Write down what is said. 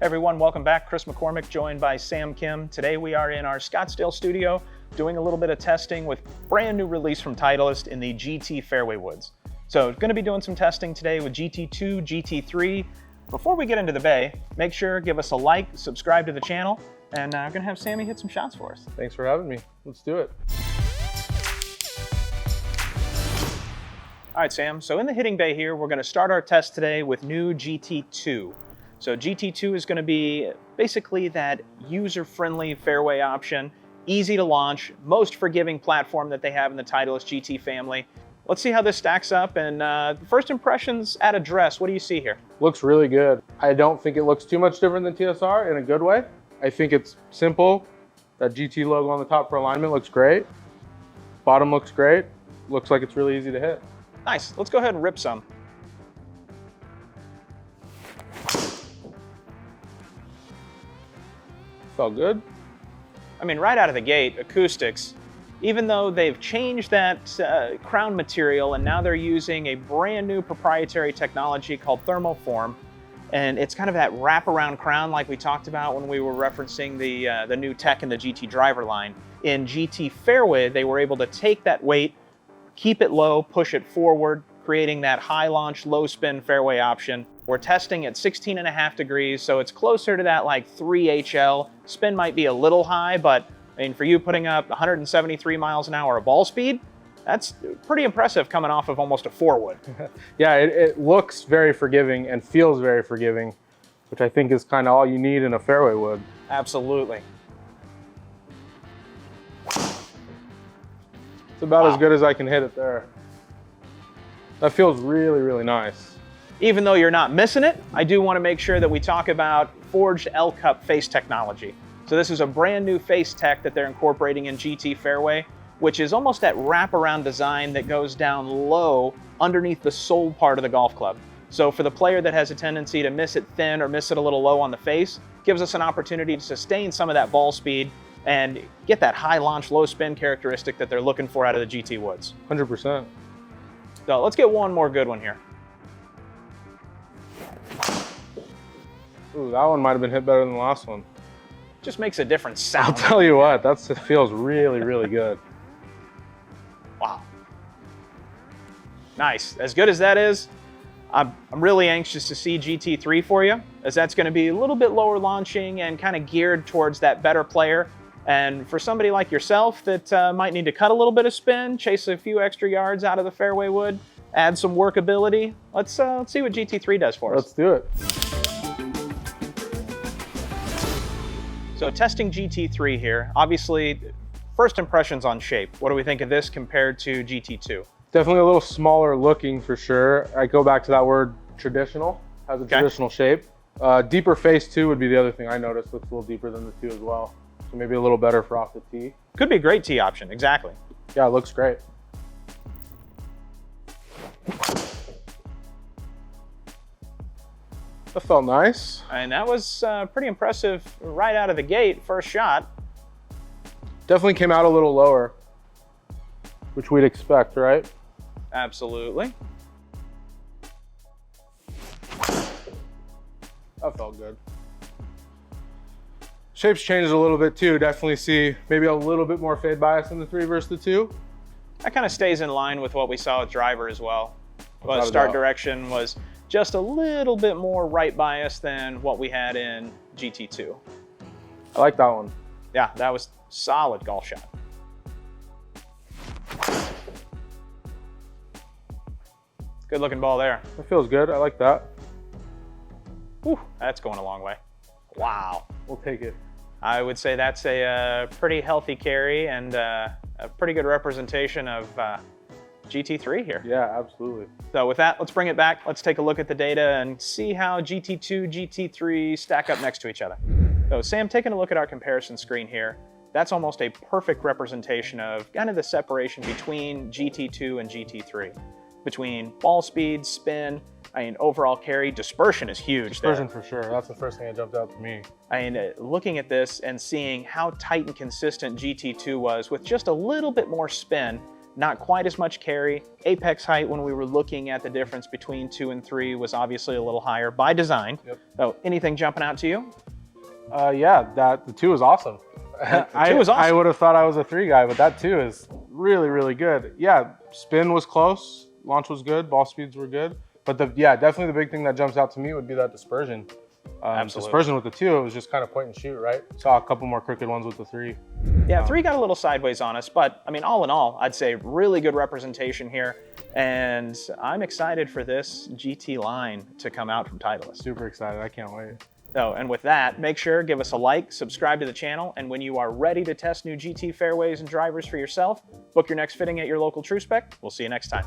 Everyone, welcome back. Chris McCormick joined by Sam Kim. Today we are in our Scottsdale studio doing a little bit of testing with brand new release from Titleist in the GT Fairway woods. So going to be doing some testing today with GT2 GT3. Before we get into the bay, make sure give us a like, subscribe to the channel, and I'm going to have Sammy hit some shots for us. Thanks for having me. Let's do it. All right, Sam. So in the hitting bay here, we're going to start our test today with new GT2. So GT2 is going to be basically that user-friendly fairway option, easy to launch, most forgiving platform that they have in the Titleist GT family. Let's see how this stacks up, and first impressions at address, what do you see here? Looks really good. I don't think it looks too much different than TSR in a good way. I think it's simple. That GT logo on the top for alignment looks great. Bottom looks great. Looks like it's really easy to hit. Nice. Let's go ahead and rip some. Felt good. I mean, right out of the gate, acoustics, even though they've changed that crown material and now they're using a brand new proprietary technology called thermoform, and it's kind of that wraparound crown like we talked about when we were referencing the new tech in the GT driver line. In GT Fairway, they were able to take that weight, keep it low, push it forward, creating that high launch, low spin fairway option. We're testing at 16.5 degrees, so it's closer to that like 3 HL. Spin might be a little high, but I mean, for you putting up 173 miles an hour of ball speed, that's pretty impressive coming off of almost a 4-wood. Yeah, it looks very forgiving and feels very forgiving, which I think is kind of all you need in a fairway wood. Absolutely. It's about as good as I can hit it there. That feels really, really nice. Even though you're not missing it, I do want to make sure that we talk about forged L-Cup face technology. So this is a brand new face tech that they're incorporating in GT Fairway, which is almost that wraparound design that goes down low underneath the sole part of the golf club. So for the player that has a tendency to miss it thin or miss it a little low on the face, gives us an opportunity to sustain some of that ball speed and get that high launch, low spin characteristic that they're looking for out of the GT woods. 100%. So let's get one more good one here. Ooh, that one might have been hit better than the last one. Just makes a different sound. I'll tell you what, it feels really, really good. Wow. Nice. As good as that is, I'm really anxious to see GT3 for you, as that's going to be a little bit lower launching and kind of geared towards that better player. And for somebody like yourself that might need to cut a little bit of spin, chase a few extra yards out of the fairway wood, add some workability, let's see what GT3 does for us. Let's do it. So testing GT3 here, obviously, first impressions on shape. What do we think of this compared to GT2? Definitely a little smaller looking for sure. I go back to that word traditional, has a traditional shape. Deeper face too would be the other thing I noticed. Looks a little deeper than the two as well. So maybe a little better for off the tee. Could be a great tee option, exactly. Yeah, it looks great. That felt nice. And that was pretty impressive right out of the gate, first shot. Definitely came out a little lower, which we'd expect, right? Absolutely. That felt good. Shape's changed a little bit too. Definitely see maybe a little bit more fade bias in the 3 versus the 2. That kind of stays in line with what we saw with driver as well. But start direction was just a little bit more right bias than what we had in GT2. I like that one. Yeah, that was solid golf shot. Good looking ball there. That feels good. I like that. Whew, that's going a long way. Wow. We'll take it. I would say that's a pretty healthy carry and a pretty good representation of GT3 here. Yeah, absolutely. So with that, let's bring it back. Let's take a look at the data and see how GT2, GT3 stack up next to each other. So Sam, taking a look at our comparison screen here, that's almost a perfect representation of kind of the separation between GT2 and GT3. Between ball speed, spin, I mean, overall carry, dispersion is huge. Dispersion for sure. That's the first thing that jumped out to me. I mean, looking at this and seeing how tight and consistent GT2 was with just a little bit more spin, not quite as much carry. Apex height, when we were looking at the difference between 2 and 3, was obviously a little higher by design. Yep. So anything jumping out to you? Yeah, the 2 is awesome. The 2 is awesome. I would have thought I was a 3 guy, but that 2 is really, really good. Yeah, spin was close, launch was good, ball speeds were good. But definitely the big thing that jumps out to me would be that dispersion. Absolutely. Dispersion with the 2, it was just kind of point and shoot, right? Saw a couple more crooked ones with the 3. Yeah, 3 got a little sideways on us, but I mean, all in all, I'd say really good representation here. And I'm excited for this GT line to come out from Titleist. Super excited, I can't wait. Oh, and with that, make sure, give us a like, subscribe to the channel, and when you are ready to test new GT fairways and drivers for yourself, book your next fitting at your local TrueSpec. We'll see you next time.